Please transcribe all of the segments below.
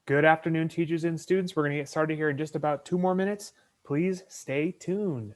Good afternoon, teachers and students. We're going to get started here in just about 2 more minutes. Please stay tuned.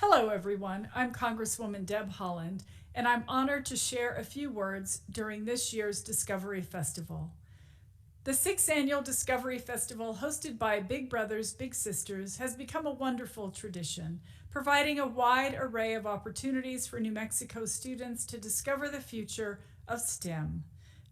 Hello, everyone. I'm Congresswoman Deb Haaland, and I'm honored to share a few words during this year's Discovery Festival. The 6th annual Discovery Festival, hosted by Big Brothers Big Sisters, has become a wonderful tradition, providing a wide array of opportunities for New Mexico students to discover the future of STEM.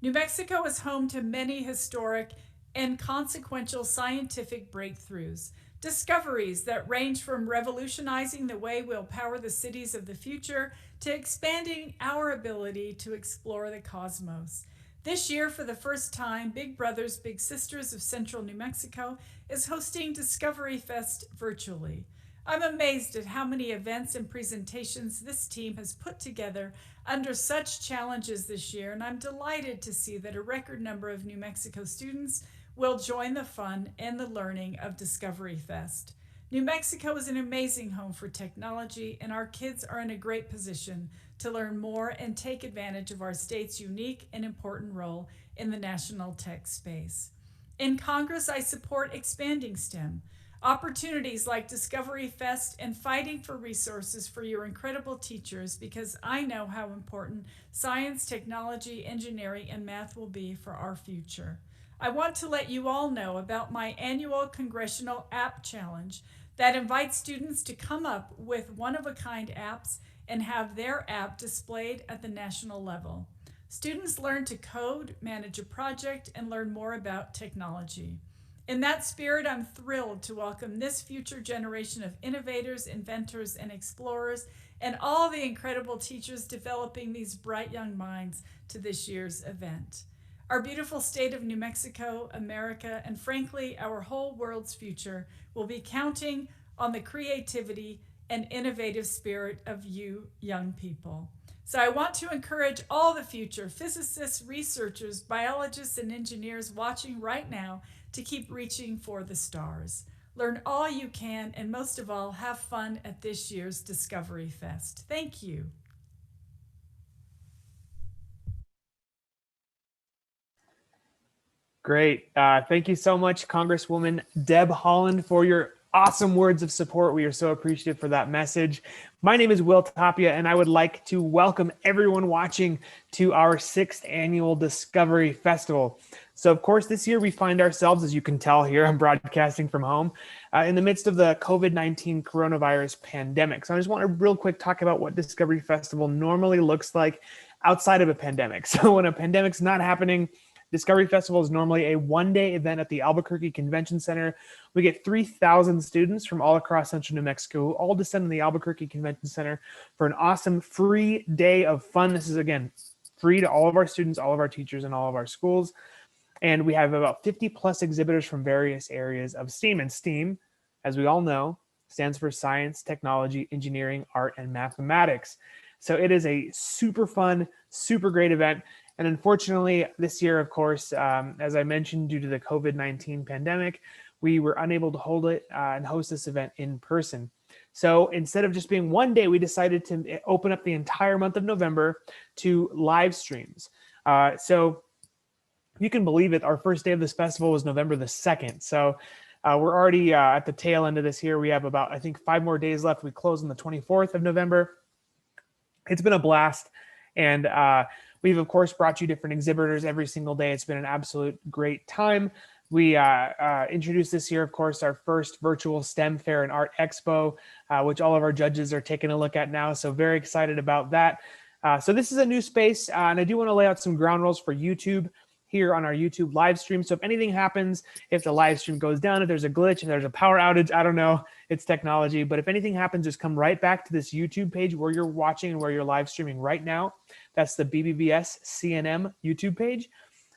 New Mexico is home to many historic and consequential scientific breakthroughs, discoveries that range from revolutionizing the way we'll power the cities of the future to expanding our ability to explore the cosmos. This year, for the first time, Big Brothers Big Sisters of Central New Mexico is hosting Discovery Fest virtually. I'm amazed at how many events and presentations this team has put together under such challenges this year, and I'm delighted to see that a record number of New Mexico students will join the fun and the learning of Discovery Fest. New Mexico is an amazing home for technology, and our kids are in a great position to learn more and take advantage of our state's unique and important role in the national tech space. In Congress, I support expanding STEM. Opportunities like Discovery Fest and fighting for resources for your incredible teachers, because I know how important science, technology, engineering, and math will be for our future. I want to let you all know about my annual Congressional App Challenge that invites students to come up with one-of-a-kind apps and have their app displayed at the national level. Students learn to code, manage a project, and learn more about technology. In that spirit, I'm thrilled to welcome this future generation of innovators, inventors, and explorers, and all the incredible teachers developing these bright young minds to this year's event. Our beautiful state of New Mexico, America, and frankly, our whole world's future will be counting on the creativity and innovative spirit of you young people. So I want to encourage all the future physicists, researchers, biologists, and engineers watching right now to keep reaching for the stars. Learn all you can, and most of all, have fun at this year's Discovery Fest. Thank you. Great. Thank you so much, Congresswoman Deb Haaland, for your awesome words of support. We are so appreciative for that message. My name is Will Tapia, and I would like to welcome everyone watching to our 6th annual Discovery Festival. So, of course, this year we find ourselves, as you can tell here, I'm broadcasting from home, in the midst of the COVID-19 coronavirus pandemic. So I just want to real quick talk about what Discovery Festival normally looks like outside of a pandemic. So when a pandemic's not happening, Discovery Festival is normally a one-day event at the Albuquerque Convention Center. We get 3,000 students from all across Central New Mexico who all descend in the Albuquerque Convention Center for an awesome free day of fun. This is, again, free to all of our students, all of our teachers, and all of our schools. And we have about 50 plus exhibitors from various areas of STEAM. And STEAM, as we all know, stands for science, technology, engineering, art, and mathematics. So it is a super fun, super great event. And unfortunately, this year, of course, as I mentioned, due to the COVID-19 pandemic, we were unable to hold it and host this event in person. So instead of just being one day, we decided to open up the entire month of November to live streams. So you can believe it, our first day of this festival was November the 2nd. So we're already at the tail end of this here. We have about, I think, 5 more days left. We close on the 24th of November. It's been a blast. And we've, of course, brought you different exhibitors every single day. It's been an absolute great time. We introduced this year, of course, our first virtual STEM fair and art expo, which all of our judges are taking a look at now. So very excited about that. So this is a new space, and I do want to lay out some ground rules for YouTube here on our YouTube live stream. So if anything happens, if the live stream goes down, if there's a glitch, if there's a power outage, I don't know, it's technology. But if anything happens, just come right back to this YouTube page where you're watching and where you're live streaming right now. That's the BBBS CNM YouTube page.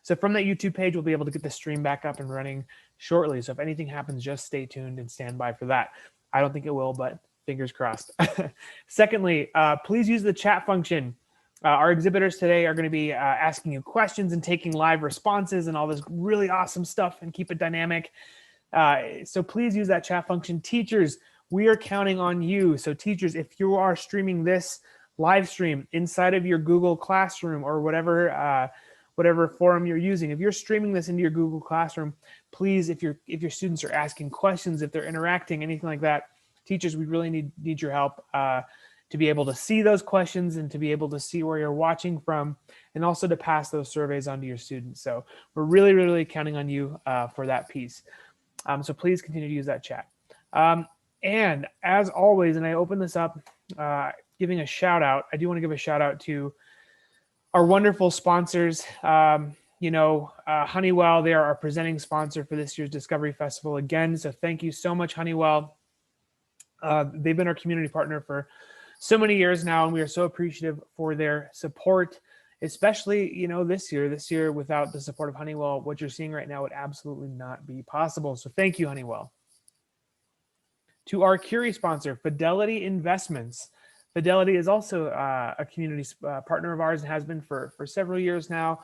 So from that YouTube page, we'll be able to get the stream back up and running shortly. So if anything happens, just stay tuned and stand by for that. I don't think it will, but fingers crossed. Secondly, please use the chat function. Our exhibitors today are going to be asking you questions and taking live responses and all this really awesome stuff, and keep it dynamic. So please use that chat function. Teachers, we are counting on you. So teachers, if you are streaming this live stream inside of your Google Classroom or whatever forum you're using, if you're streaming this into your Google Classroom, please, if your students are asking questions, if they're interacting, anything like that, teachers, we really need your help to be able to see those questions and to be able to see where you're watching from, and also to pass those surveys on to your students. So we're really, really counting on you for that piece. So please continue to use that chat. And as always, and I open this up giving a shout out, I do want to give a shout out to our wonderful sponsors. Honeywell, they are our presenting sponsor for this year's Discovery Festival again. So thank you so much, Honeywell. They've been our community partner for so many years now, and we are so appreciative for their support, especially, this year without the support of Honeywell, what you're seeing right now would absolutely not be possible. So thank you, Honeywell. To our Curie sponsor, Fidelity Investments. Fidelity is also a community partner of ours and has been for several years now.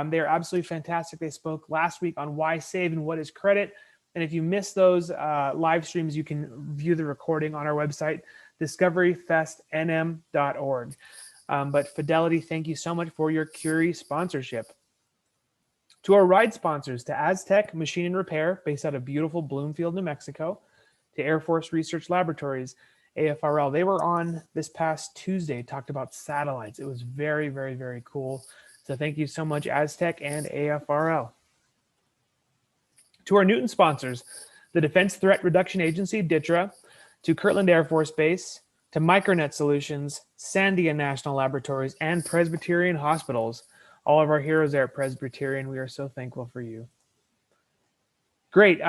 They are absolutely fantastic. They spoke last week on why save and what is credit. And if you missed those live streams, you can view the recording on our website, discoveryfestnm.org. But Fidelity, thank you so much for your Curie sponsorship. To our ride sponsors, to Aztec Machine and Repair, based out of beautiful Bloomfield, New Mexico, to Air Force Research Laboratories, AFRL. They were on this past Tuesday, talked about satellites. It was very, very, very cool. So thank you so much, Aztec and AFRL. To our Newton sponsors, the Defense Threat Reduction Agency, DTRA, to Kirtland Air Force Base, to Micronet Solutions, Sandia National Laboratories, and Presbyterian Hospitals. All of our heroes there at Presbyterian, we are so thankful for you. Great.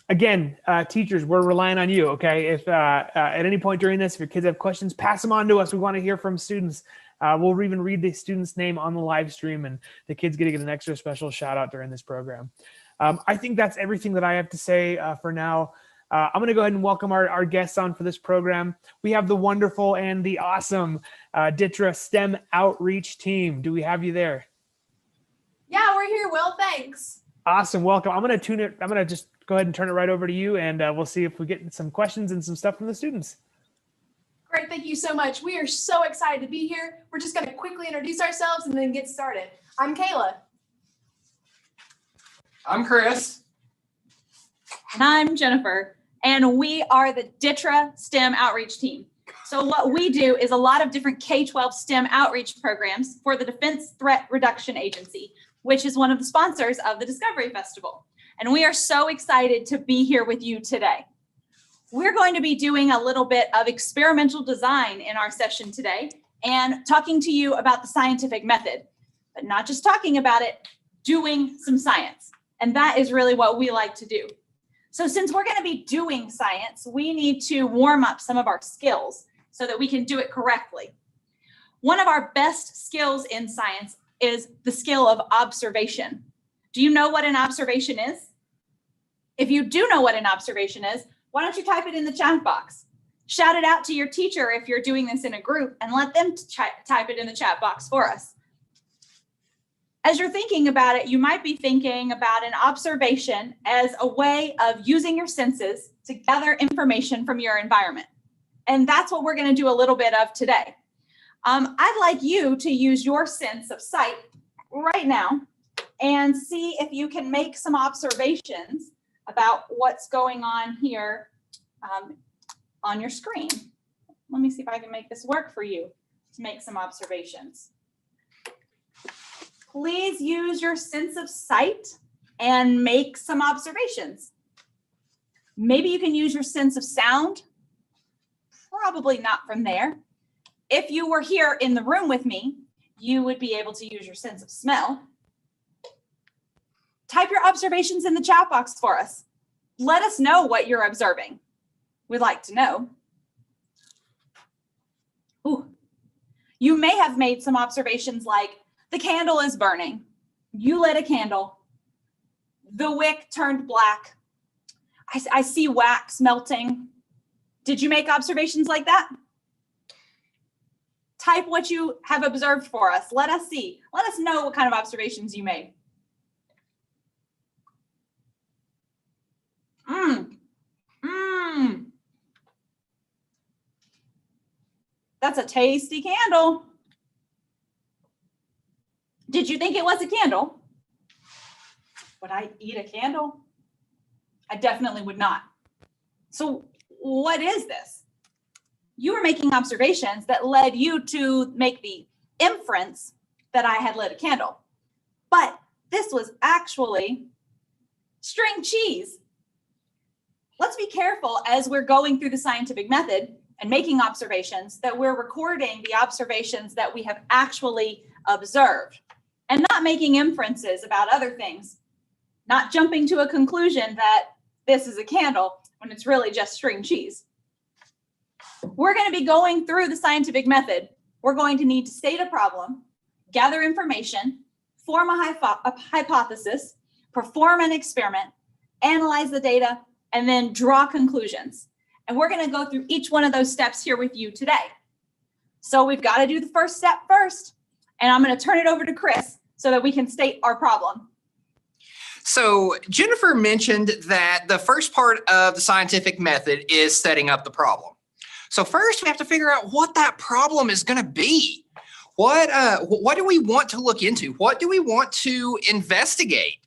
Again, teachers, we're relying on you, okay? If at any point during this, if your kids have questions, pass them on to us. We want to hear from students. We'll even read the student's name on the live stream, and the kids get to get an extra special shout out during this program. I think that's everything that I have to say for now. I'm going to go ahead and welcome our guests on for this program. We have the wonderful and the awesome DTRA STEM Outreach team. Do we have you there? Yeah, we're here, Will. Thanks. Awesome. Welcome. I'm going to just go ahead and turn it right over to you, and we'll see if we get some questions and some stuff from the students. Great. Thank you so much. We are so excited to be here. We're just going to quickly introduce ourselves and then get started. I'm Kayla. I'm Chris. And I'm Jennifer, and we are the DTRA STEM Outreach team. So what we do is a lot of different K-12 STEM outreach programs for the Defense Threat Reduction Agency, which is one of the sponsors of the Discovery Festival. And we are so excited to be here with you today. We're going to be doing a little bit of experimental design in our session today and talking to you about the scientific method, but not just talking about it, doing some science. And that is really what we like to do. So since we're going to be doing science, we need to warm up some of our skills so that we can do it correctly. One of our best skills in science is the skill of observation. Do you know what an observation is? If you do know what an observation is, why don't you type it in the chat box? Shout it out to your teacher if you're doing this in a group, and let them type it in the chat box for us. As you're thinking about it, you might be thinking about an observation as a way of using your senses to gather information from your environment. And that's what we're going to do a little bit of today. I'd like you to use your sense of sight right now and see if you can make some observations about what's going on here on your screen. Let me see if I can make this work for you to make some observations. Please use your sense of sight and make some observations. Maybe you can use your sense of sound. Probably not from there. If you were here in the room with me, you would be able to use your sense of smell. Type your observations in the chat box for us. Let us know what you're observing. We'd like to know. Ooh. You may have made some observations like, the candle is burning. You lit a candle. The wick turned black. I see wax melting. Did you make observations like that? Type what you have observed for us. Let us see. Let us know what kind of observations you made. That's a tasty candle. Did you think it was a candle? Would I eat a candle? I definitely would not. So what is this? You were making observations that led you to make the inference that I had lit a candle. But this was actually string cheese. Let's be careful as we're going through the scientific method and making observations that we're recording the observations that we have actually observed and not making inferences about other things, not jumping to a conclusion that this is a candle when it's really just string cheese. We're going to be going through the scientific method. We're going to need to state a problem, gather information, form a hypothesis, perform an experiment, analyze the data, and then draw conclusions. And we're going to go through each one of those steps here with you today. So we've got to do the first step first, and I'm going to turn it over to Chris so that we can state our problem. So Jennifer mentioned that the first part of the scientific method is setting up the problem. So first we have to figure out what that problem is going to be. What do we want to look into? What do we want to investigate?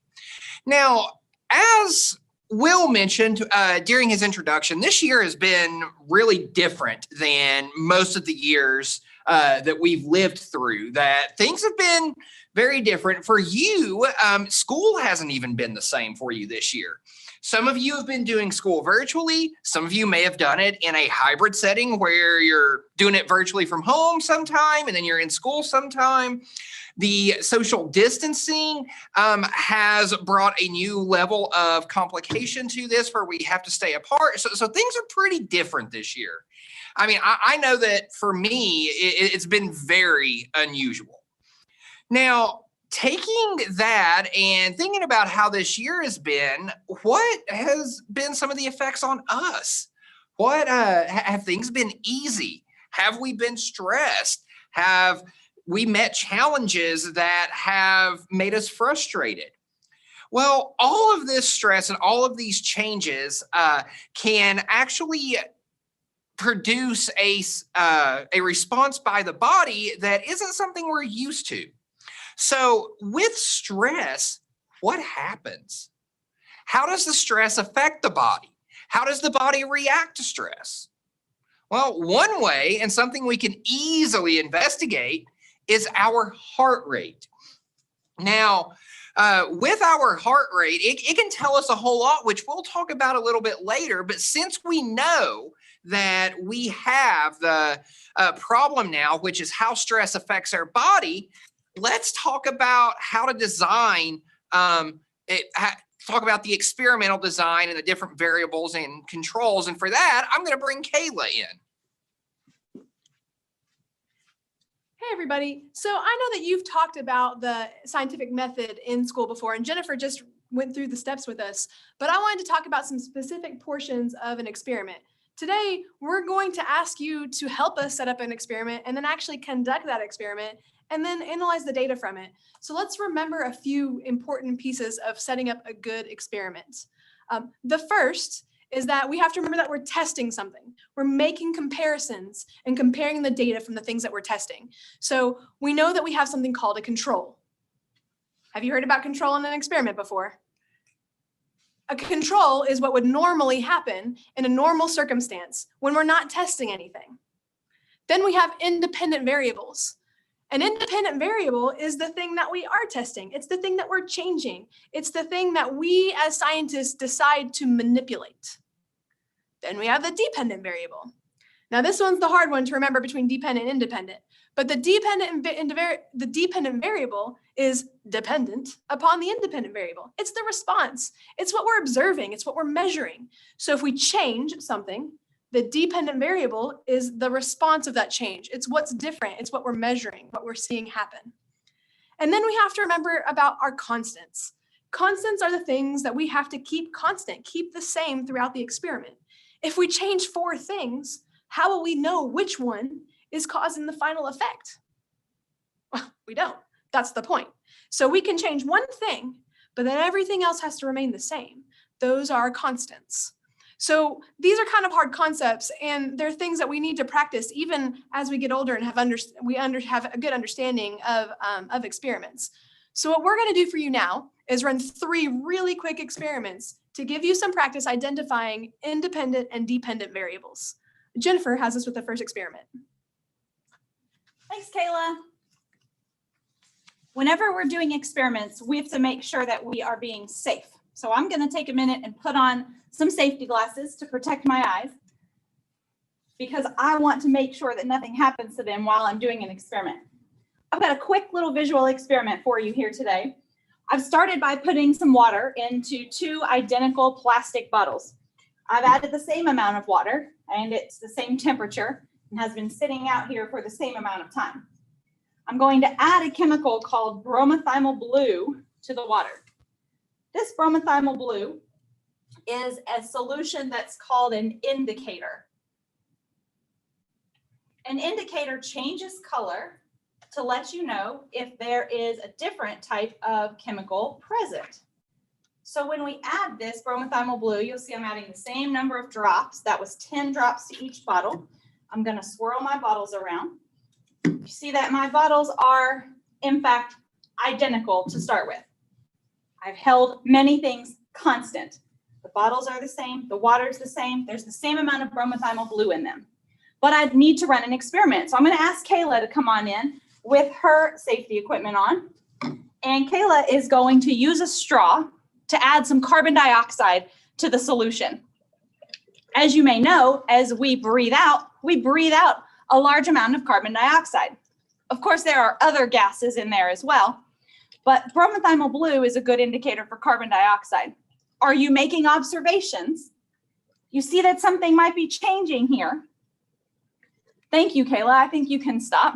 Now, as Will mentioned during his introduction, this year has been really different than most of the years that we've lived through, that things have been very different. For you, school hasn't even been the same for you this year. Some of you have been doing school virtually. Some of you may have done it in a hybrid setting where you're doing it virtually from home sometime and then you're in school sometime. The social distancing has brought a new level of complication to this where we have to stay apart. So things are pretty different this year. I mean, I know that for me, it's been very unusual. Now, taking that and thinking about how this year has been, what has been some of the effects on us? What have things been easy? Have we been stressed? Have we met challenges that have made us frustrated? Well, all of this stress and all of these changes can actually produce a response by the body that isn't something we're used to. So with stress, what happens? How does the stress affect the body? How does the body react to stress? Well, one way, and something we can easily investigate, is our heart rate. Now, with our heart rate, it can tell us a whole lot, which we'll talk about a little bit later. But since we know that we have the problem now, which is how stress affects our body, let's talk about how to design talk about the experimental design and the different variables and controls. And for that, I'm going to bring Kayla in. Hey, everybody. So I know that you've talked about the scientific method in school before, and Jennifer just went through the steps with us, but I wanted to talk about some specific portions of an experiment. Today, we're going to ask you to help us set up an experiment and then actually conduct that experiment and then analyze the data from it. So let's remember a few important pieces of setting up a good experiment. The first is that we have to remember that we're testing something. We're making comparisons and comparing the data from the things that we're testing. So we know that we have something called a control. Have you heard about control in an experiment before? A control is what would normally happen in a normal circumstance when we're not testing anything. Then we have independent variables. An independent variable is the thing that we are testing. It's the thing that we're changing. It's the thing that we as scientists decide to manipulate. Then we have the dependent variable. Now this one's the hard one to remember between dependent and independent, but the dependent variable is dependent upon the independent variable. It's the response. It's what we're observing. It's what we're measuring. So if we change something, the dependent variable is the response of that change. It's what's different. It's what we're measuring, what we're seeing happen. And then we have to remember about our constants. Constants are the things that we have to keep constant, keep the same throughout the experiment. If we change 4 things, how will we know which one is causing the final effect? Well, we don't. That's the point. So we can change one thing, but then everything else has to remain the same. Those are constants. So these are kind of hard concepts, and they're things that we need to practice even as we get older and have a good understanding of experiments. So what we're going to do for you now is run 3 really quick experiments to give you some practice identifying independent and dependent variables. Jennifer has us with the first experiment. Thanks, Kayla. Whenever we're doing experiments, we have to make sure that we are being safe. So I'm going to take a minute and put on some safety glasses to protect my eyes because I want to make sure that nothing happens to them while I'm doing an experiment. I've got a quick little visual experiment for you here today. I've started by putting some water into 2 identical plastic bottles. I've added the same amount of water and it's the same temperature and has been sitting out here for the same amount of time. I'm going to add a chemical called Bromothymol Blue to the water. This Bromothymol Blue is a solution that's called an indicator. An indicator changes color to let you know if there is a different type of chemical present. So when we add this Bromothymol Blue, you'll see I'm adding the same number of drops. That was 10 drops to each bottle. I'm going to swirl my bottles around. You see that my bottles are, in fact, identical to start with. I've held many things constant. The bottles are the same, the water's the same, there's the same amount of Bromothymol Blue in them. But I need to run an experiment. So I'm going to ask Kayla to come on in with her safety equipment on. And Kayla is going to use a straw to add some carbon dioxide to the solution. As you may know, as we breathe out a large amount of carbon dioxide. Of course, there are other gases in there as well, but Bromothymol Blue is a good indicator for carbon dioxide. Are you making observations? You see that something might be changing here. Thank you, Kayla. I think you can stop.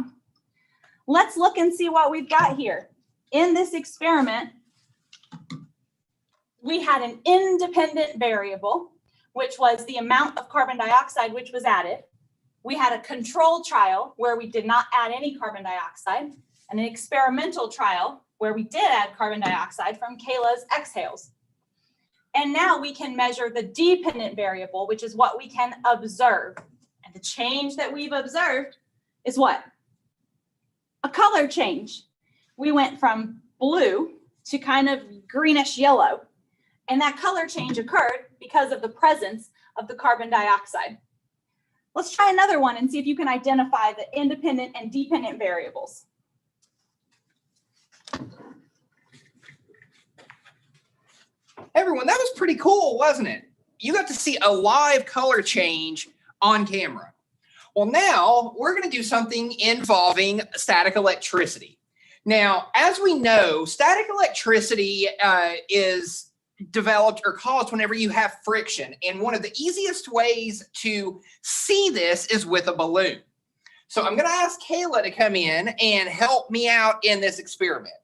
Let's look and see what we've got here. In this experiment, we had an independent variable, which was the amount of carbon dioxide which was added. We had a control trial where we did not add any carbon dioxide, and an experimental trial where we did add carbon dioxide from Kayla's exhales. And now we can measure the dependent variable, which is what we can observe. And the change that we've observed is what? A color change. We went from blue to kind of greenish yellow. And that color change occurred because of the presence of the carbon dioxide. Let's try another one and see if you can identify the independent and dependent variables. Everyone, that was pretty cool, wasn't it? You got to see a live color change on camera. Well, now we're going to do something involving static electricity. Now, as we know, static electricity is developed or caused whenever you have friction. And one of the easiest ways to see this is with a balloon. So I'm going to ask Kayla to come in and help me out in this experiment.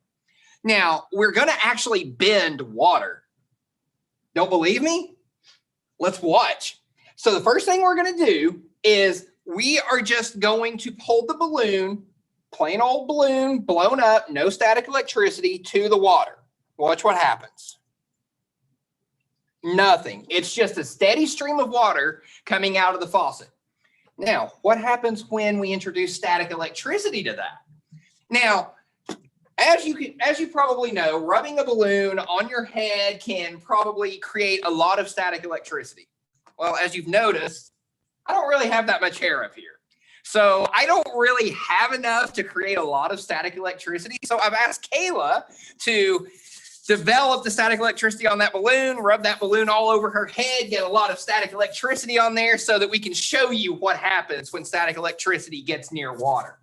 Now, we're going to actually bend water. Don't believe me? Let's watch. So the first thing we're going to do is we are just going to hold the balloon, plain old balloon, blown up, no static electricity, to the water. Watch what happens. Nothing. It's just a steady stream of water coming out of the faucet. Now, what happens when we introduce static electricity to that? Now, as you probably know, rubbing a balloon on your head can probably create a lot of static electricity. Well, as you've noticed, I don't really have that much hair up here. So I don't really have enough to create a lot of static electricity. So I've asked Kayla to develop the static electricity on that balloon, rub that balloon all over her head, get a lot of static electricity on there so that we can show you what happens when static electricity gets near water.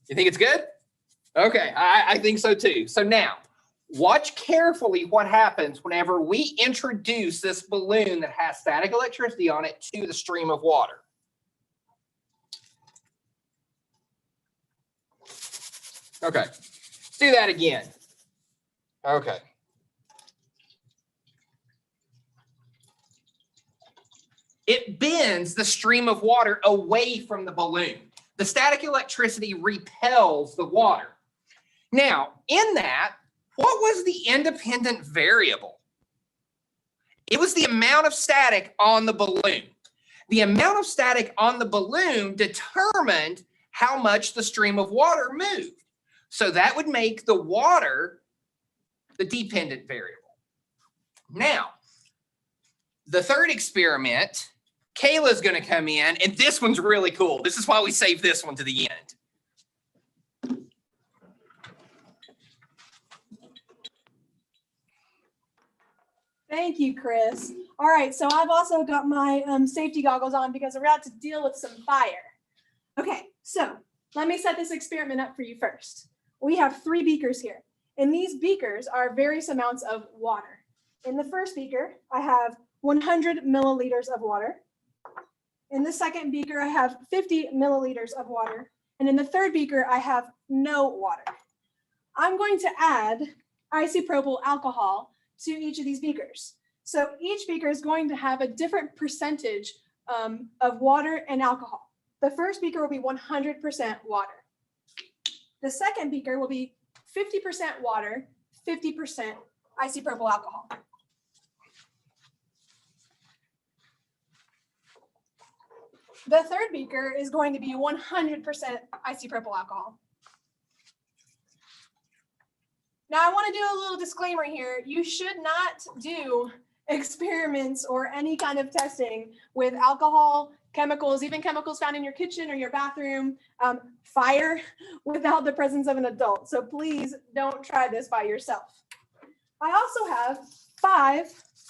You think it's good? Okay, I think so too. So now, watch carefully what happens whenever we introduce this balloon that has static electricity on it to the stream of water. Okay, let's do that again. Okay. It bends the stream of water away from the balloon. The static electricity repels the water. Now, in that, what was the independent variable? It was the amount of static on the balloon. The amount of static on the balloon determined how much the stream of water moved. So that would make the water the dependent variable. Now, the third experiment, Kayla's going to come in, and this one's really cool. This is why we saved this one to the end. Thank you, Chris. All right, so I've also got my safety goggles on because we're about to deal with some fire. Okay, so let me set this experiment up for you first. We have 3 beakers here, and these beakers are various amounts of water. In the first beaker, I have 100 milliliters of water. In the second beaker, I have 50 milliliters of water. And in the third beaker, I have no water. I'm going to add isopropyl alcohol to each of these beakers. So each beaker is going to have a different percentage of water and alcohol. The first beaker will be 100% water. The second beaker will be 50% water, 50% isopropyl alcohol. The third beaker is going to be 100% isopropyl alcohol. Now, I want to do a little disclaimer here. You should not do experiments or any kind of testing with alcohol, chemicals, even chemicals found in your kitchen or your bathroom, fire, without the presence of an adult. So please don't try this by yourself. I also have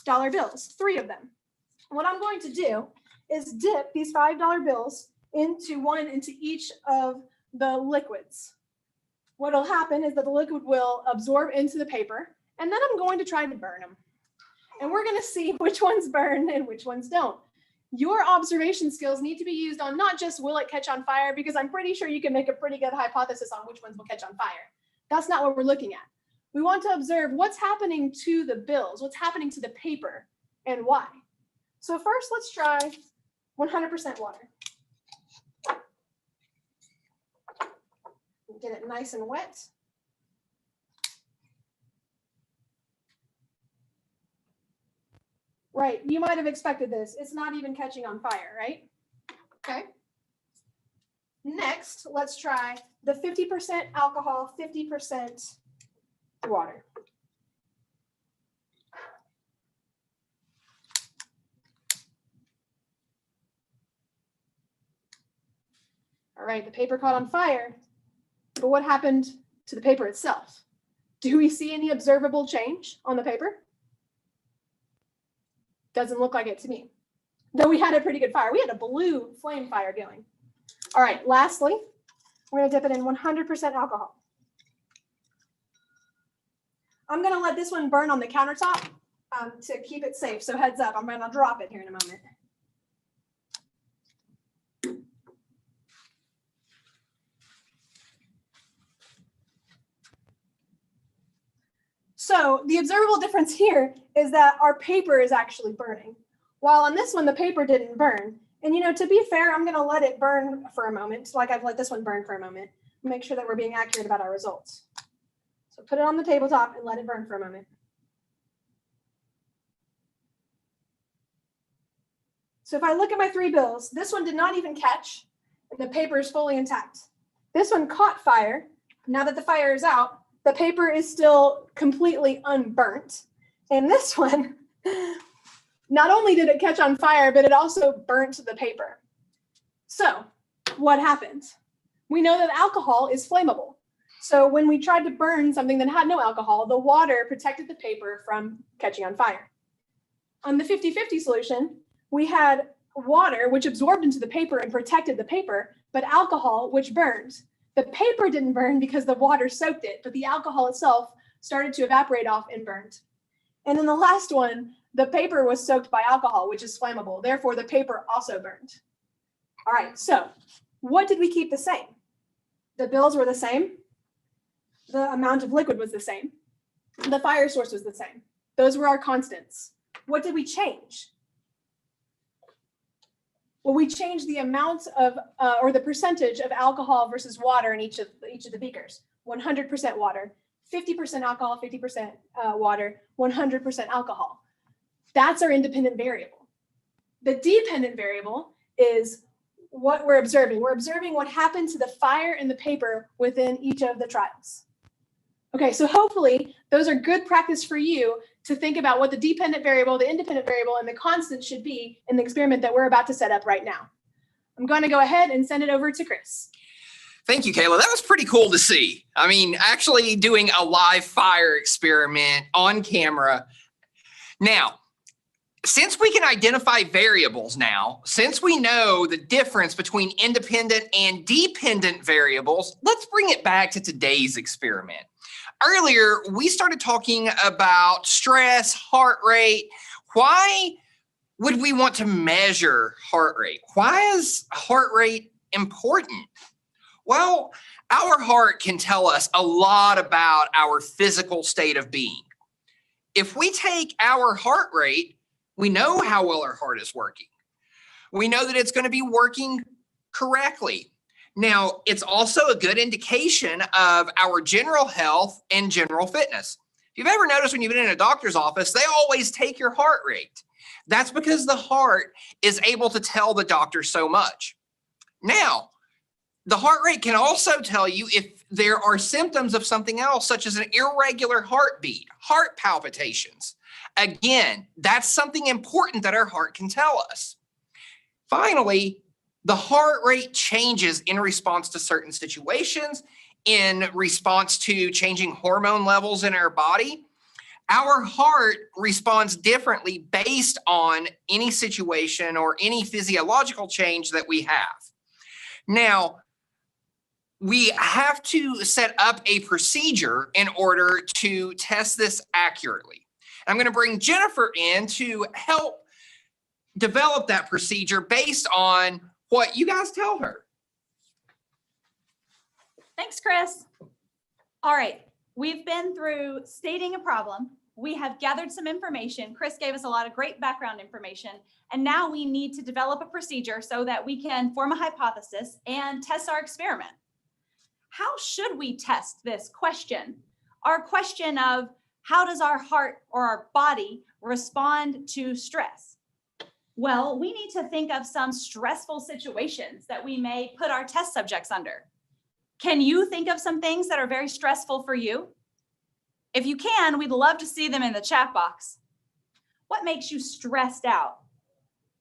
$5 bills, 3 of them. What I'm going to do is dip these $5 bills into each of the liquids. What'll happen is that the liquid will absorb into the paper, and then I'm going to try to burn them. And we're going to see which ones burn and which ones don't. Your observation skills need to be used on not just will it catch on fire, because I'm pretty sure you can make a pretty good hypothesis on which ones will catch on fire. That's not what we're looking at. We want to observe what's happening to the bills, what's happening to the paper, and why. So first, let's try 100% water. Get it nice and wet. Right, you might have expected this. It's not even catching on fire, right? Okay. Next, let's try the 50% alcohol, 50% water. All right, the paper caught on fire. But what happened to the paper itself? Do we see any observable change on the paper? Doesn't look like it to me. Though we had a pretty good fire. We had a blue flame fire going. All right, lastly, we're going to dip it in 100% alcohol. I'm going to let this one burn on the countertop to keep it safe. So heads up, I'm going to drop it here in a moment. So the observable difference here is that our paper is actually burning. while on this one, the paper didn't burn. And to be fair, I'm gonna let it burn for a moment, like I've let this one burn for a moment. Make sure that we're being accurate about our results. So put it on the tabletop and let it burn for a moment. So if I look at my 3 bills, this one did not even catch, and the paper is fully intact. This one caught fire. Now that the fire is out, the paper is still completely unburnt. And this one, not only did it catch on fire, but it also burnt the paper. So what happens? We know that alcohol is flammable. So when we tried to burn something that had no alcohol, the water protected the paper from catching on fire. On the 50-50 solution, we had water, which absorbed into the paper and protected the paper, but alcohol, which burned. The paper didn't burn because the water soaked it, but the alcohol itself started to evaporate off and burned. And then the last one, the paper was soaked by alcohol, which is flammable. Therefore, the paper also burned. All right, so what did we keep the same? The bills were the same. The amount of liquid was the same. The fire source was the same. Those were our constants. What did we change? Well, we changed the amount of, or the percentage of alcohol versus water in each of the beakers. 100% water, 50% alcohol, 50% water, 100% alcohol. That's our independent variable. The dependent variable is what we're observing. We're observing what happened to the fire in the paper within each of the trials. Okay, so hopefully those are good practice for you to think about what the dependent variable, the independent variable, and the constant should be in the experiment that we're about to set up right now. I'm going to go ahead and send it over to Chris. Thank you, Kayla. That was pretty cool to see. I mean, actually doing a live fire experiment on camera. Now, since we can identify variables now, since we know the difference between independent and dependent variables, let's bring it back to today's experiment. Earlier, we started talking about stress, heart rate. Why would we want to measure heart rate? Why is heart rate important? Well, our heart can tell us a lot about our physical state of being. If we take our heart rate, we know how well our heart is working. We know that it's going to be working correctly. Now, it's also a good indication of our general health and general fitness. If you've ever noticed when you've been in a doctor's office, they always take your heart rate. That's because the heart is able to tell the doctor so much. Now, the heart rate can also tell you if there are symptoms of something else, such as an irregular heartbeat, heart palpitations. Again, that's something important that our heart can tell us. Finally, the heart rate changes in response to certain situations, in response to changing hormone levels in our body. Our heart responds differently based on any situation or any physiological change that we have. Now, we have to set up a procedure in order to test this accurately. I'm going to bring Jennifer in to help develop that procedure based on what you guys tell her. Thanks, Chris. All right, we've been through stating a problem. We have gathered some information. Chris gave us a lot of great background information. And now we need to develop a procedure so that we can form a hypothesis and test our experiment. How should we test this question? Our question of how does our heart or our body respond to stress? Well, we need to think of some stressful situations that we may put our test subjects under. Can you think of some things that are very stressful for you? If you can, we'd love to see them in the chat box. What makes you stressed out?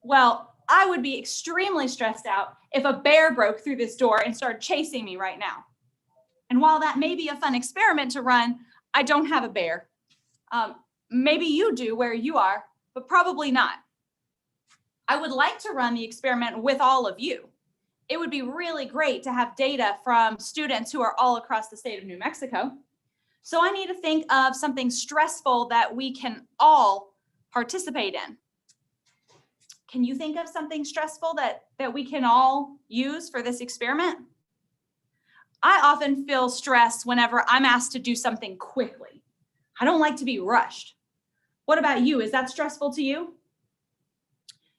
Well, I would be extremely stressed out if a bear broke through this door and started chasing me right now. And while that may be a fun experiment to run, I don't have a bear. Maybe you do where you are, but probably not. I would like to run the experiment with all of you. It would be really great to have data from students who are all across the state of New Mexico. So I need to think of something stressful that we can all participate in. Can you think of something stressful that we can all use for this experiment? I often feel stressed whenever I'm asked to do something quickly. I don't like to be rushed. What about you? Is that stressful to you?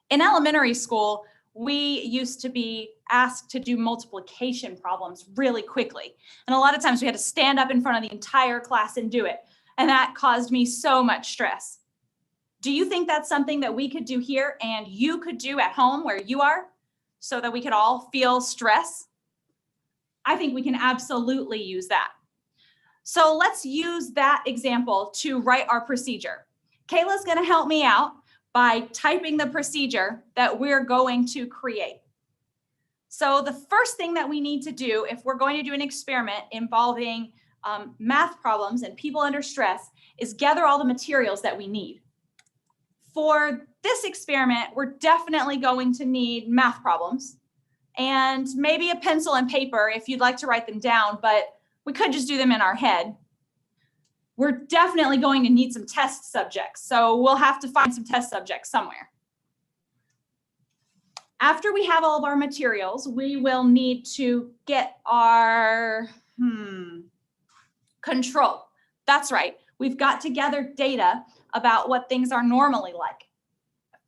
In elementary school, we used to be asked to do multiplication problems really quickly. And a lot of times we had to stand up in front of the entire class and do it. And that caused me so much stress. Do you think that's something that we could do here and you could do at home where you are so that we could all feel stress? I think we can absolutely use that. So let's use that example to write our procedure. Kayla's going to help me out by typing the procedure that we're going to create. So the first thing that we need to do if we're going to do an experiment involving math problems and people under stress is gather all the materials that we need. For this experiment, we're definitely going to need math problems and maybe a pencil and paper if you'd like to write them down, but we could just do them in our head. We're definitely going to need some test subjects, so we'll have to find some test subjects somewhere. After we have all of our materials, we will need to get our control. That's right. We've got to gather data about what things are normally like.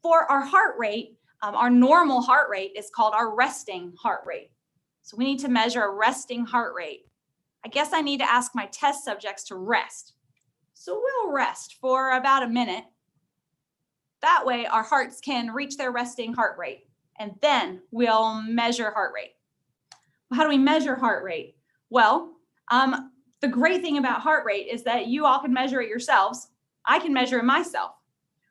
For our heart rate, our normal heart rate is called our resting heart rate. So we need to measure a resting heart rate. I guess I need to ask my test subjects to rest. So we'll rest for about a minute. That way our hearts can reach their resting heart rate, and then we'll measure heart rate. How do we measure heart rate? Well, the great thing about heart rate is that you all can measure it yourselves. I can measure it myself.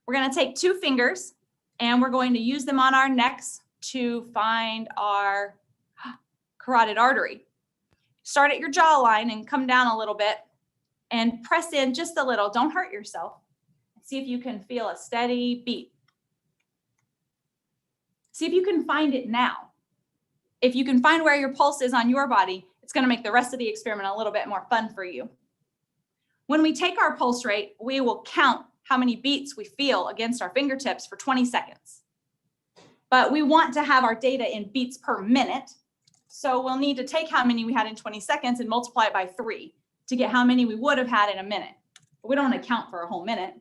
We're going to take 2 fingers and we're going to use them on our necks to find our carotid artery. Start at your jawline and come down a little bit and press in just a little. Don't hurt yourself. See if you can feel a steady beat. See if you can find it now. If you can find where your pulse is on your body, it's going to make the rest of the experiment a little bit more fun for you. When we take our pulse rate, we will count how many beats we feel against our fingertips for 20 seconds. But we want to have our data in beats per minute. So we'll need to take how many we had in 20 seconds and multiply it by 3 to get how many we would have had in a minute. But we don't want to count for a whole minute.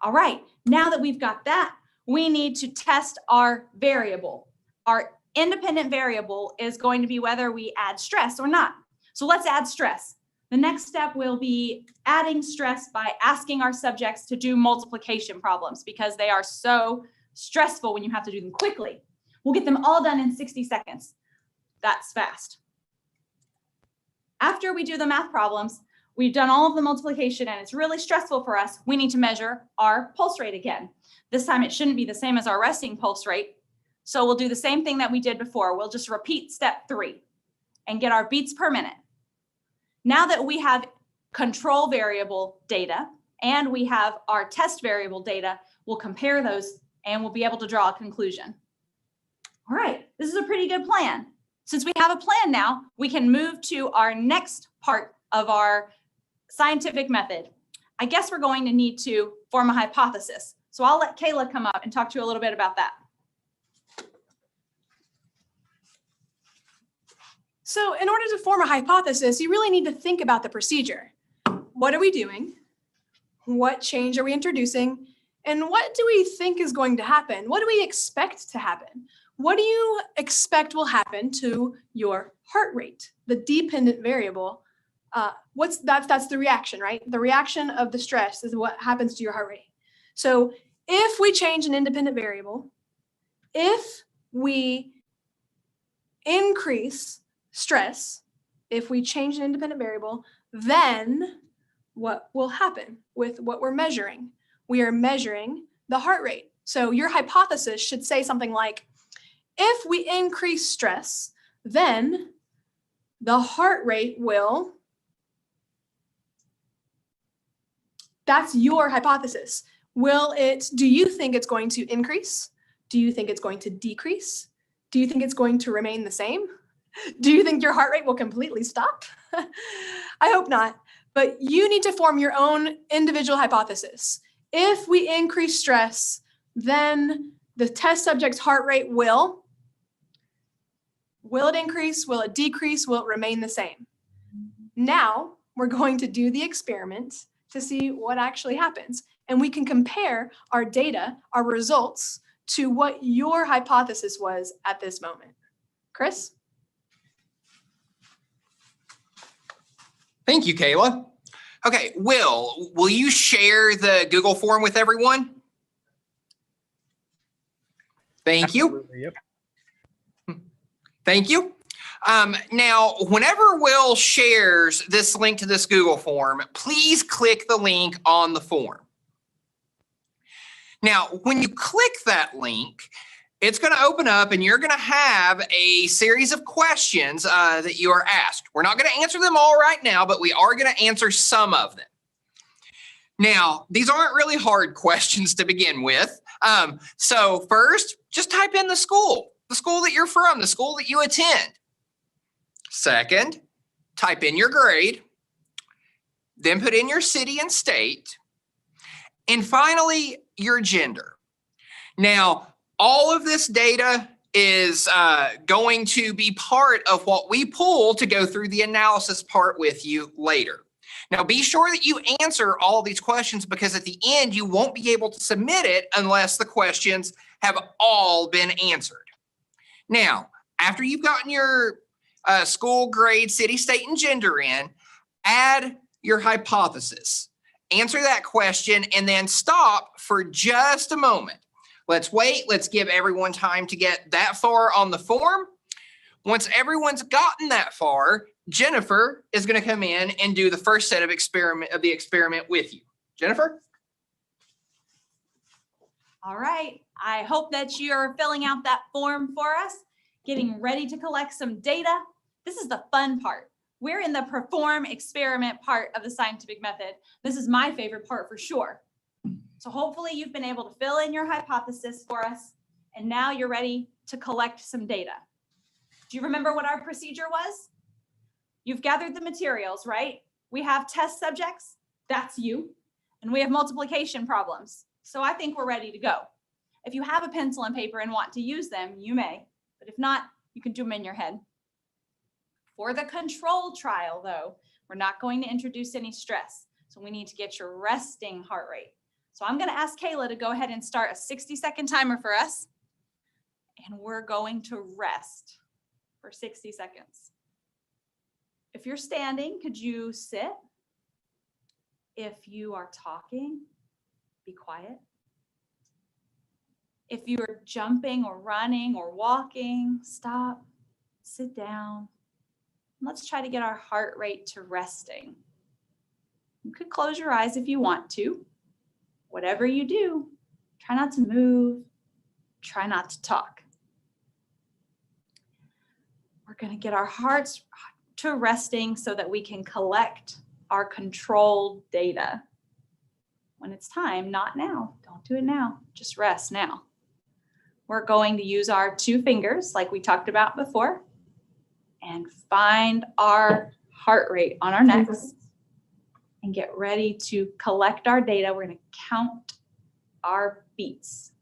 All right, now that we've got that, we need to test our variable. Our independent variable is going to be whether we add stress or not. So let's add stress. The next step will be adding stress by asking our subjects to do multiplication problems because they are so stressful when you have to do them quickly. We'll get them all done in 60 seconds. That's fast. After we do the math problems, we've done all of the multiplication and it's really stressful for us. We need to measure our pulse rate again. This time it shouldn't be the same as our resting pulse rate. So we'll do the same thing that we did before. We'll just repeat step 3 and get our beats per minute. Now that we have control variable data and we have our test variable data, we'll compare those and we'll be able to draw a conclusion. All right, this is a pretty good plan. Since we have a plan now, we can move to our next part of our scientific method. I guess we're going to need to form a hypothesis. So I'll let Kayla come up and talk to you a little bit about that. So in order to form a hypothesis, you really need to think about the procedure. What are we doing? What change are we introducing? And what do we think is going to happen? What do we expect to happen? What do you expect will happen to your heart rate, the dependent variable? That's the reaction, right? The reaction of the stress is what happens to your heart rate. So if we change an independent variable, if we increase stress, if we change an independent variable, then what will happen with what we're measuring? We are measuring the heart rate. So your hypothesis should say something like, if we increase stress, then the heart rate will, that's your hypothesis. Do you think it's going to increase? Do you think it's going to decrease? Do you think it's going to remain the same? Do you think your heart rate will completely stop? I hope not, but you need to form your own individual hypothesis. If we increase stress, then the test subject's heart rate will it increase? Will it decrease? Will it remain the same? Now we're going to do the experiment to see what actually happens. And we can compare our data, our results, to what your hypothesis was at this moment. Chris? Thank you, Kayla. Okay, will you share the Google form with everyone? Thank you. Absolutely, yep. Thank you. Now, whenever Will shares this link to this Google form, please click the link on the form. Now, when you click that link, it's going to open up and you're going to have a series of questions that you are asked. We're not going to answer them all right now, but we are going to answer some of them. Now, these aren't really hard questions to begin with. So first, just type in the school that you're from, the school that you attend. Second, type in your grade, then put in your city and state, and finally, your gender. Now, all of this data is going to be part of what we pull to go through the analysis part with you later. Now, be sure that you answer all these questions because at the end, you won't be able to submit it unless the questions have all been answered. Now, after you've gotten your school, grade, city, state, and gender in, add your hypothesis. Answer that question and then stop for just a moment. Let's wait. Let's give everyone time to get that far on the form. Once everyone's gotten that far, Jennifer is going to come in and do the first set of the experiment with you. Jennifer? All right. I hope that you're filling out that form for us, getting ready to collect some data. This is the fun part. We're in the perform experiment part of the scientific method. This is my favorite part for sure. So hopefully you've been able to fill in your hypothesis for us, and now you're ready to collect some data. Do you remember what our procedure was? You've gathered the materials, right? We have test subjects, that's you, and we have multiplication problems. So I think we're ready to go. If you have a pencil and paper and want to use them, you may, but if not, you can do them in your head. For the control trial though, we're not going to introduce any stress. So we need to get your resting heart rate. So I'm gonna ask Kayla to go ahead and start a 60-second timer for us. And we're going to rest for 60 seconds. If you're standing, could you sit? If you are talking, be quiet. If you're jumping or running or walking, stop, sit down. Let's try to get our heart rate to resting. You could close your eyes if you want to. Whatever you do, try not to move, try not to talk. We're going to get our hearts to resting so that we can collect our control data. When it's time, not now. Don't do it now. Just rest now. We're going to use our 2 fingers like we talked about before and find our heart rate on our necks and get ready to collect our data. We're going to count our beats.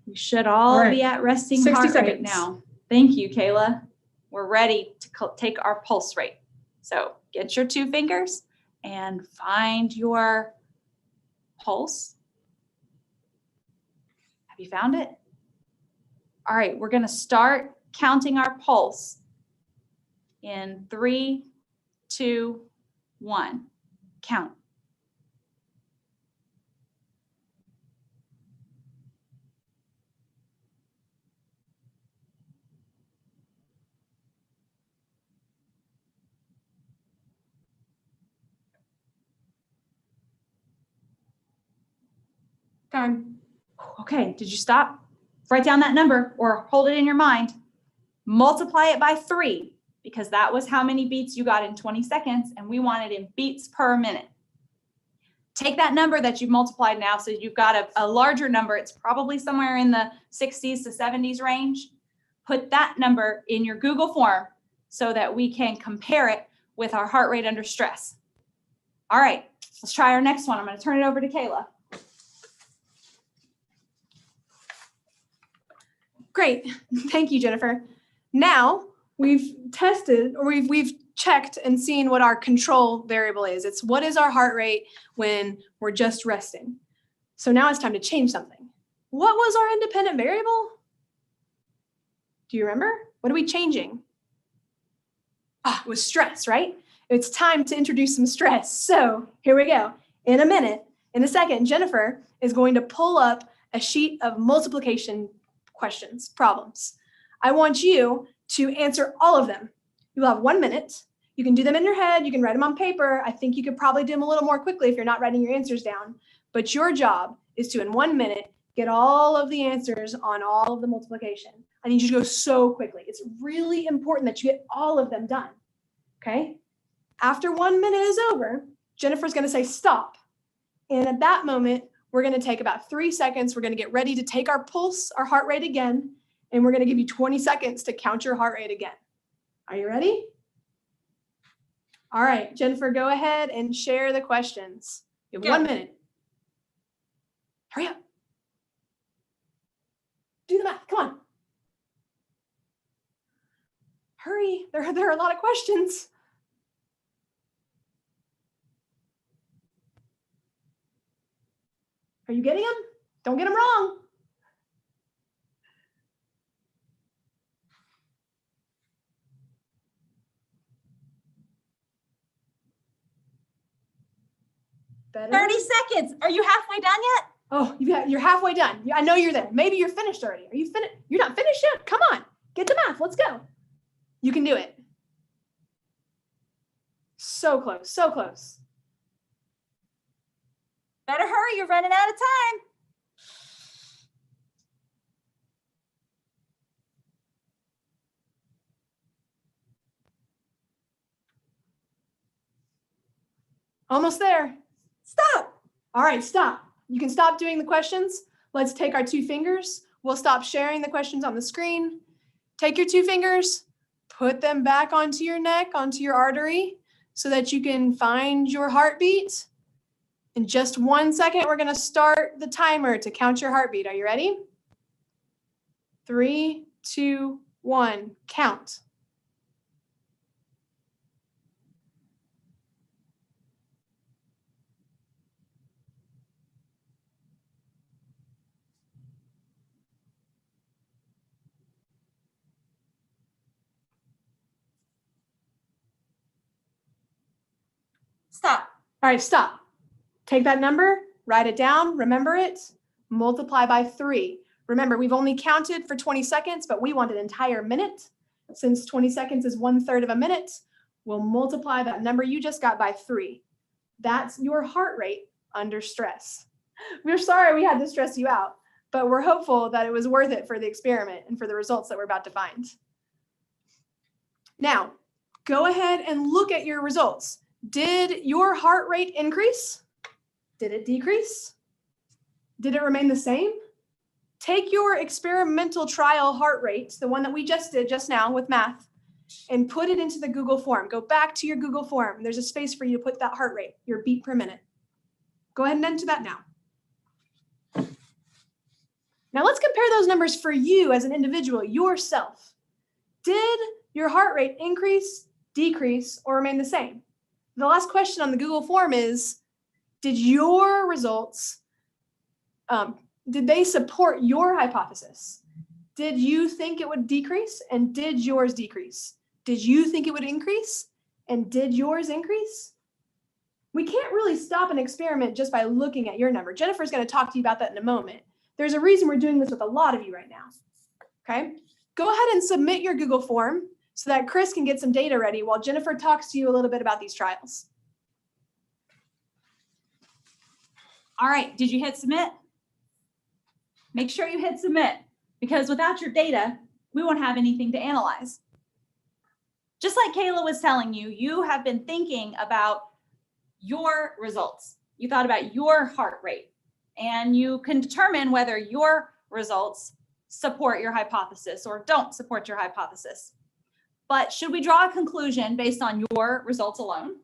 We should all be at resting 60 heart rate seconds. now. Thank you, Kayla. We're ready to take our pulse rate. So get your 2 fingers and find your pulse. Have you found it? All right, we're going to start counting our pulse in 3, 2, 1. Count. Time. Okay, did you stop? Write down that number or hold it in your mind. Multiply it by 3 because that was how many beats you got in 20 seconds and we want it in beats per minute. Take that number that you've multiplied now, so you've got a larger number. It's probably somewhere in the 60s to 70s range. Put that number in your Google form so that we can compare it with our heart rate under stress. All right, let's try our next one. I'm going to turn it over to Kayla. Great. Thank you, Jennifer. Now we've tested, or we've checked and seen what our control variable is. It's what is our heart rate when we're just resting. So now it's time to change something. What was our independent variable? Do you remember? What are we changing? Ah, it was stress, right? It's time to introduce some stress. So here we go. In a second, Jennifer is going to pull up a sheet of multiplication questions, problems. I want you to answer all of them. You'll have 1 minute. You can do them in your head. You can write them on paper. I think you could probably do them a little more quickly if you're not writing your answers down. But your job is to, in 1 minute, get all of the answers on all of the multiplication. I need you to go so quickly. It's really important that you get all of them done. Okay? After 1 minute is over, Jennifer's going to say stop. And at that moment, we're going to take about 3 seconds. We're going to get ready to take our pulse, our heart rate again, and we're going to give you 20 seconds to count your heart rate again. Are you ready? All right, Jennifer, go ahead and share the questions. You have 1 minute. Hurry up. Do the math. Come on. Hurry. There are a lot of questions. Are you getting them? Don't get them wrong. Better. 30 seconds. Are you halfway done yet? Oh, you're halfway done. I know you're there. Maybe you're finished already. Are you finished? You're not finished yet? Come on. Get the math. Let's go. You can do it. So close. So close. Better hurry. You're running out of time. Almost there. Stop. All right, stop. You can stop doing the questions. Let's take our 2 fingers. We'll stop sharing the questions on the screen. Take your 2 fingers, put them back onto your neck, onto your artery, so that you can find your heartbeat. In just 1 second, we're going to start the timer to count your heartbeat. Are you ready? 3, 2, 1, count. Stop. All right, stop. Take that number, write it down, remember it, multiply by 3. Remember, we've only counted for 20 seconds, but we want an entire minute. Since 20 seconds is 1/3 of a minute, we'll multiply that number you just got by 3. That's your heart rate under stress. We're sorry we had to stress you out, but we're hopeful that it was worth it for the experiment and for the results that we're about to find. Now, go ahead and look at your results. Did your heart rate increase? Did it decrease? Did it remain the same? Take your experimental trial heart rate, the one that we just did just now with math, and put it into the Google form. Go back to your Google form. There's a space for you to put that heart rate, your beat per minute. Go ahead and enter that now. Now let's compare those numbers for you as an individual, yourself. Did your heart rate increase, decrease, or remain the same? The last question on the Google form is, did your results, did they support your hypothesis? Did you think it would decrease, and did yours decrease? Did you think it would increase, and did yours increase? We can't really stop an experiment just by looking at your number. Jennifer's going to talk to you about that in a moment. There's a reason we're doing this with a lot of you right now. Okay? Go ahead and submit your Google form so that Chris can get some data ready while Jennifer talks to you a little bit about these trials. All right, did you hit submit? Make sure you hit submit, because without your data, we won't have anything to analyze. Just like Kayla was telling you, you have been thinking about your results. You thought about your heart rate, and you can determine whether your results support your hypothesis or don't support your hypothesis. But should we draw a conclusion based on your results alone?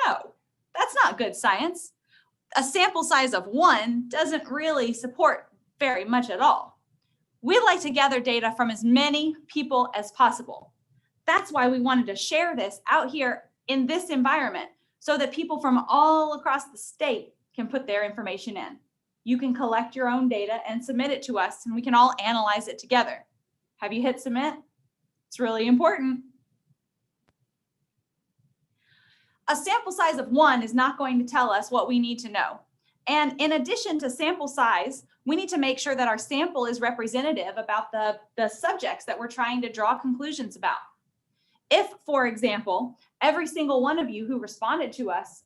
No, that's not good science. A sample size of 1 doesn't really support very much at all. We like to gather data from as many people as possible. That's why we wanted to share this out here in this environment so that people from all across the state can put their information in. You can collect your own data and submit it to us, and we can all analyze it together. Have you hit submit? It's really important. A sample size of 1 is not going to tell us what we need to know. And in addition to sample size, we need to make sure that our sample is representative about the subjects that we're trying to draw conclusions about. If, for example, every single one of you who responded to us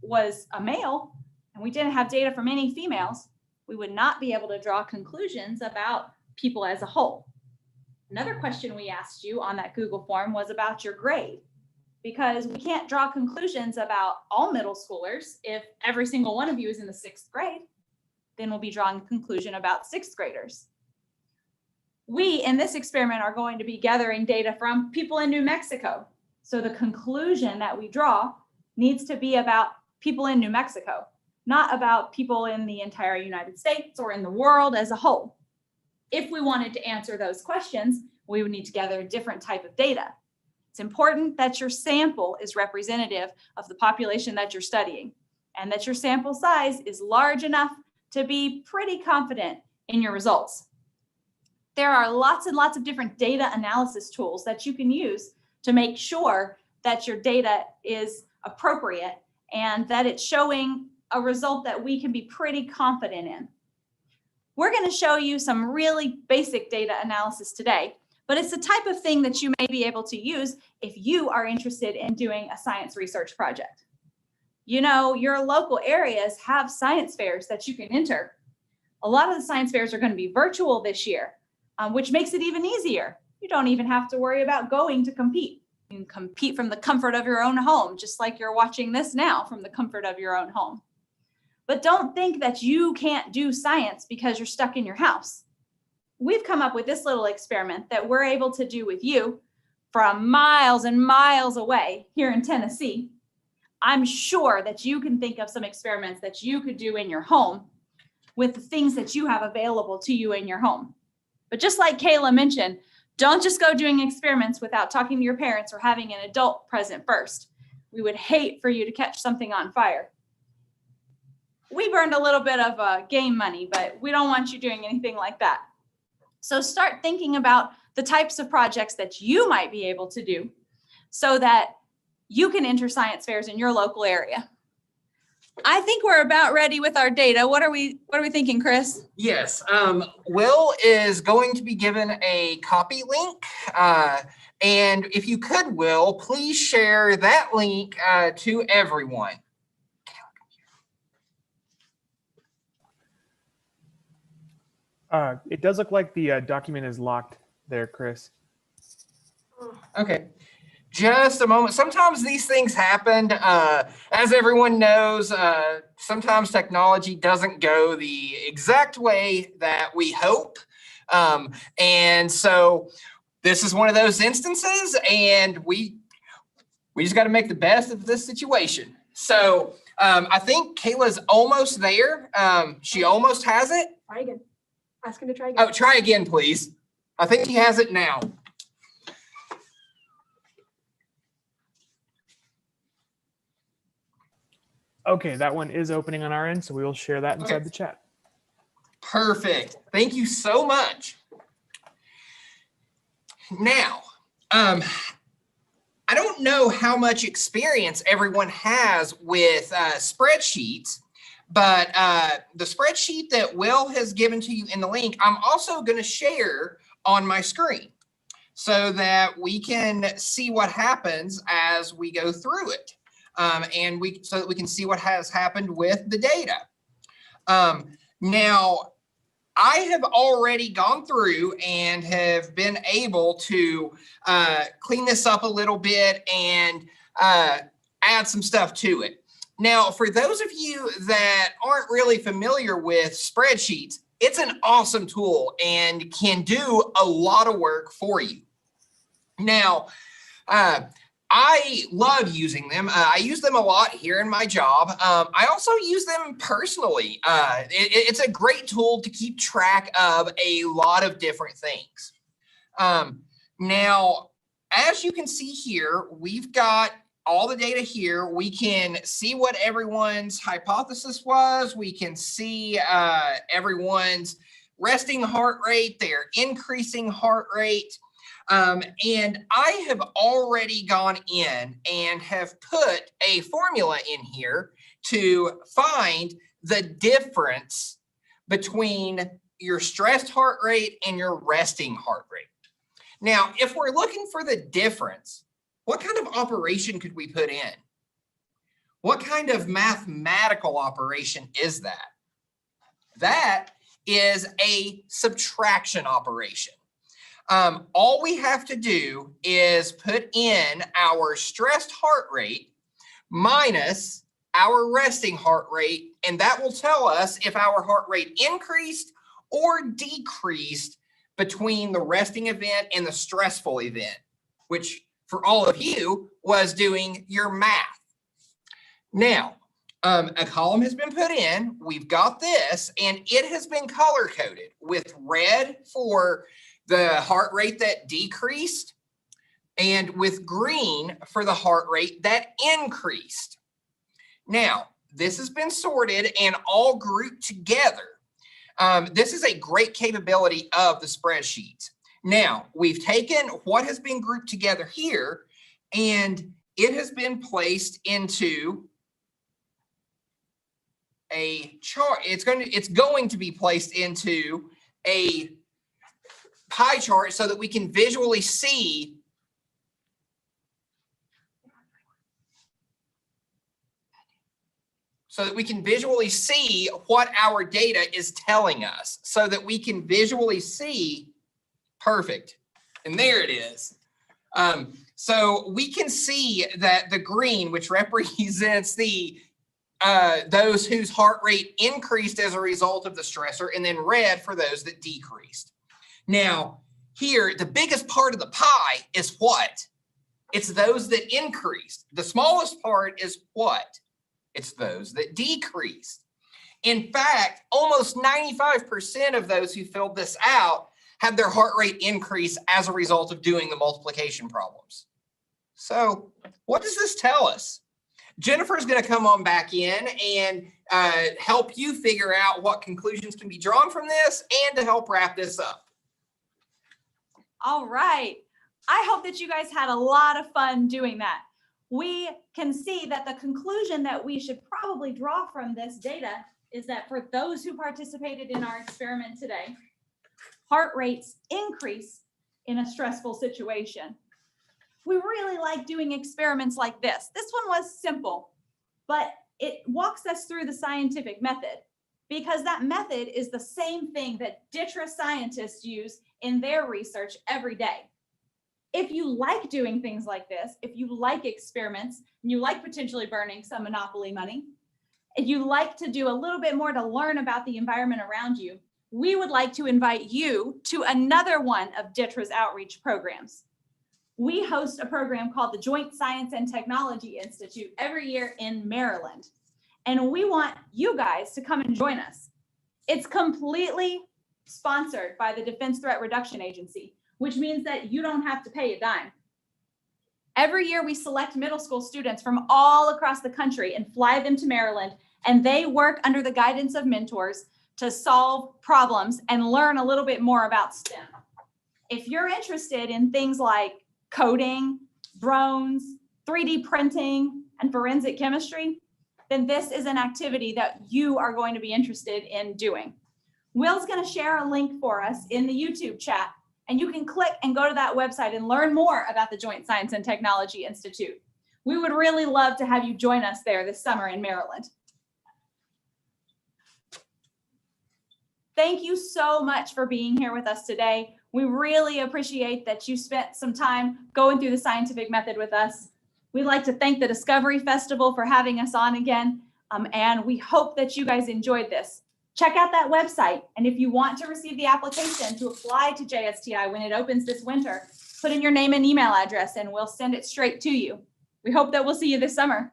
was a male, and we didn't have data from any females, we would not be able to draw conclusions about people as a whole. Another question we asked you on that Google form was about your grade, because we can't draw conclusions about all middle schoolers. If every single one of you is in the 6th grade, then we'll be drawing a conclusion about 6th graders. We, in this experiment, are going to be gathering data from people in New Mexico. So the conclusion that we draw needs to be about people in New Mexico, not about people in the entire United States or in the world as a whole. If we wanted to answer those questions, we would need to gather a different type of data. It's important that your sample is representative of the population that you're studying, and that your sample size is large enough to be pretty confident in your results. There are lots and lots of different data analysis tools that you can use to make sure that your data is appropriate and that it's showing a result that we can be pretty confident in. We're going to show you some really basic data analysis today, but it's the type of thing that you may be able to use if you are interested in doing a science research project. You know, your local areas have science fairs that you can enter. A lot of the science fairs are going to be virtual this year, which makes it even easier. You don't even have to worry about going to compete. You can compete from the comfort of your own home, just like you're watching this now from the comfort of your own home. But don't think that you can't do science because you're stuck in your house. We've come up with this little experiment that we're able to do with you from miles and miles away here in Tennessee. I'm sure that you can think of some experiments that you could do in your home with the things that you have available to you in your home. But just like Kayla mentioned, don't just go doing experiments without talking to your parents or having an adult present first. We would hate for you to catch something on fire. We burned a little bit of game money, but we don't want you doing anything like that. So start thinking about the types of projects that you might be able to do so that you can enter science fairs in your local area. I think we're about ready with our data. What are we thinking, Chris? Yes, Will is going to be given a copy link. And if you could, Will, please share that link to everyone. It does look like the document is locked there, Chris. Okay, just a moment. Sometimes these things happen. As everyone knows, sometimes technology doesn't go the exact way that we hope. And so this is one of those instances, and we just got to make the best of this situation. So I think Kayla's almost there. She almost has it. Try again. Ask him to try again. Oh, try again, please. I think he has it now. Okay, that one is opening on our end, so we will share that inside the chat. Perfect. Thank you so much. Now, I don't know how much experience everyone has with spreadsheets, but the spreadsheet that Will has given to you in the link, I'm also going to share on my screen so that we can see what happens as we go through it. So that we can see what has happened with the data. Now, I have already gone through and have been able to clean this up a little bit and add some stuff to it. Now, for those of you that aren't really familiar with spreadsheets, it's an awesome tool and can do a lot of work for you. Now, I love using them. I use them a lot here in my job. I also use them personally. It's a great tool to keep track of a lot of different things. Now, as you can see here, we've got all the data here. We can see what everyone's hypothesis was. We can see everyone's resting heart rate, their increasing heart rate. And I have already gone in and have put a formula in here to find the difference between your stressed heart rate and your resting heart rate. Now, if we're looking for the difference, what kind of operation could we put in? What kind of mathematical operation is that? That is a subtraction operation. All we have to do is put in our stressed heart rate minus our resting heart rate, and that will tell us if our heart rate increased or decreased between the resting event and the stressful event, which for all of you was doing your math. Now, a column has been put in, we've got this, and it has been color coded with red for the heart rate that decreased and with green for the heart rate that increased. Now, this has been sorted and all grouped together. This is a great capability of the spreadsheet. Now, we've taken what has been grouped together here and it has been placed into a chart. It's going to be placed into a pie chart so that we can visually see what our data is telling us, so that we can visually see. Perfect. And there it is. So we can see that the green, which represents the those whose heart rate increased as a result of the stressor, and then red for those that decreased. Now, here, the biggest part of the pie is what? It's those that increased. The smallest part is what? It's those that decreased. In fact, almost 95% of those who filled this out had their heart rate increase as a result of doing the multiplication problems. So what does this tell us? Jennifer's going to come on back in and help you figure out what conclusions can be drawn from this and to help wrap this up. All right. I hope that you guys had a lot of fun doing that. We can see that the conclusion that we should probably draw from this data is that for those who participated in our experiment today, heart rates increase in a stressful situation. We really like doing experiments like this. This one was simple, but it walks us through the scientific method, because that method is the same thing that DTRA scientists use in their research every day. If you like doing things like this, if you like experiments, and you like potentially burning some monopoly money, if you like to do a little bit more to learn about the environment around you, we would like to invite you to another one of DTRA's outreach programs. We host a program called the Joint Science and Technology Institute every year in Maryland, and we want you guys to come and join us. It's completely sponsored by the Defense Threat Reduction Agency, which means that you don't have to pay a dime. Every year we select middle school students from all across the country and fly them to Maryland, and they work under the guidance of mentors to solve problems and learn a little bit more about STEM. If you're interested in things like coding, drones, 3D printing, and forensic chemistry, then this is an activity that you are going to be interested in doing. Will's going to share a link for us in the YouTube chat, and you can click and go to that website and learn more about the Joint Science and Technology Institute. We would really love to have you join us there this summer in Maryland. Thank you so much for being here with us today. We really appreciate that you spent some time going through the scientific method with us. We'd like to thank the Discovery Festival for having us on again, and we hope that you guys enjoyed this. Check out that website, and if you want to receive the application to apply to JSTI when it opens this winter, put in your name and email address and we'll send it straight to you. We hope that we'll see you this summer.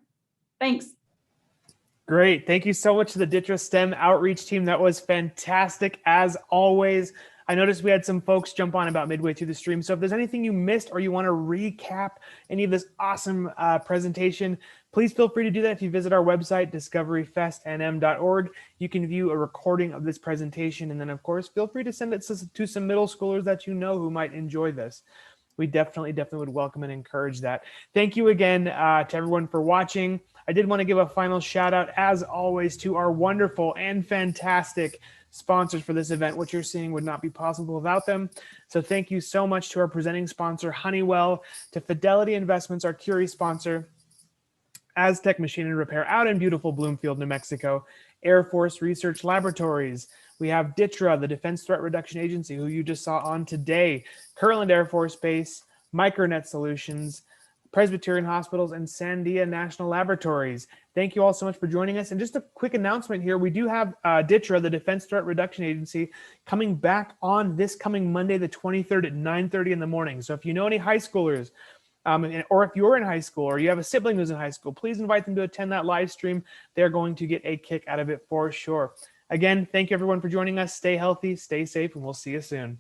Thanks. Great. Thank you so much to the DTRA STEM outreach team. That was fantastic as always. I noticed we had some folks jump on about midway through the stream. So if there's anything you missed or you want to recap any of this awesome presentation, please feel free to do that. If you visit our website, discoveryfestnm.org, you can view a recording of this presentation. And then, of course, feel free to send it to some middle schoolers that you know who might enjoy this. We definitely would welcome and encourage that. Thank you again to everyone for watching. I did want to give a final shout out, as always, to our wonderful and fantastic sponsors for this event. What you're seeing would not be possible without them. So thank you so much to our presenting sponsor, Honeywell, to Fidelity Investments, our Curie sponsor, Aztec Machine and Repair out in beautiful Bloomfield, New Mexico, Air Force Research Laboratories. We have DTRA, the Defense Threat Reduction Agency, who you just saw on today, Kirtland Air Force Base, Micronet Solutions, Presbyterian Hospitals, and Sandia National Laboratories. Thank you all so much for joining us. And just a quick announcement here, we do have DTRA, the Defense Threat Reduction Agency, coming back on this coming Monday, the 23rd at 9:30 in the morning. So if you know any high schoolers, or if you're in high school or you have a sibling who's in high school, please invite them to attend that live stream. They're going to get a kick out of it for sure. Again, thank you everyone for joining us. Stay healthy, stay safe, and we'll see you soon.